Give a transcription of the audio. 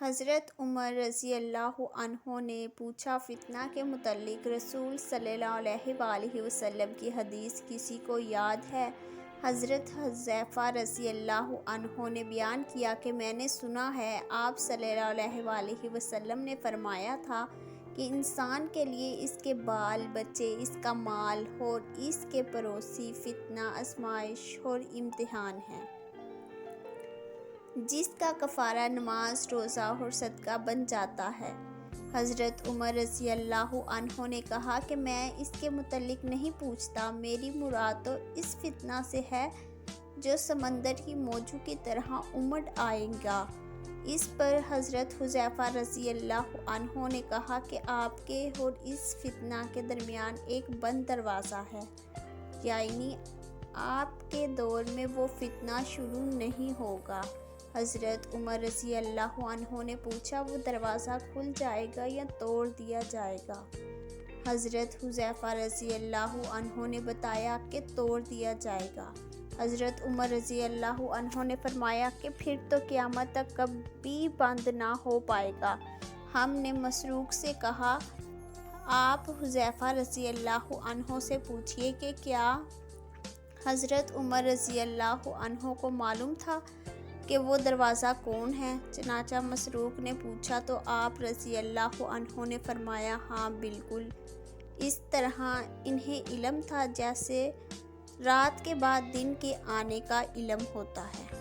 حضرت عمر رضی اللہ عنہ نے پوچھا، فتنہ کے متعلق رسول صلی اللہ علیہ وآلہ وسلم کی حدیث کسی کو یاد ہے؟ حضرت حذیفہ رضی اللہ عنہ نے بیان کیا کہ میں نے سنا ہے آپ صلی اللہ علیہ وآلہ وسلم نے فرمایا تھا کہ انسان کے لیے اس کے بال بچے، اس کا مال اور اس کے پڑوسی فتنہ، آزمائش اور امتحان ہیں، جس کا کفارہ نماز، روزہ اور صدقہ بن جاتا ہے۔ حضرت عمر رضی اللہ عنہ نے کہا کہ میں اس کے متعلق نہیں پوچھتا، میری مراد تو اس فتنہ سے ہے جو سمندر کی موجوں کی طرح امڑ آئے گا۔ اس پر حضرت حذیفہ رضی اللہ عنہ نے کہا کہ آپ کے اور اس فتنہ کے درمیان ایک بند دروازہ ہے، یعنی آپ کے دور میں وہ فتنہ شروع نہیں ہوگا۔ حضرت عمر رضی اللہ عنہ نے پوچھا، وہ دروازہ کھل جائے گا یا توڑ دیا جائے گا؟ حضرت حذیفہ رضی اللہ عنہ نے بتایا کہ توڑ دیا جائے گا۔ حضرت عمر رضی اللہ عنہ نے فرمایا کہ پھر تو قیامت تک کبھی بند نہ ہو پائے گا۔ ہم نے مسروق سے کہا، آپ حذیفہ رضی اللہ عنہ سے پوچھئے کہ کیا حضرت عمر رضی اللہ عنہ کو معلوم تھا کہ وہ دروازہ کون ہے؟ چنانچہ مسروق نے پوچھا تو آپ رضی اللہ عنہ نے فرمایا، ہاں بالکل، اس طرح انہیں علم تھا جیسے رات کے بعد دن کے آنے کا علم ہوتا ہے۔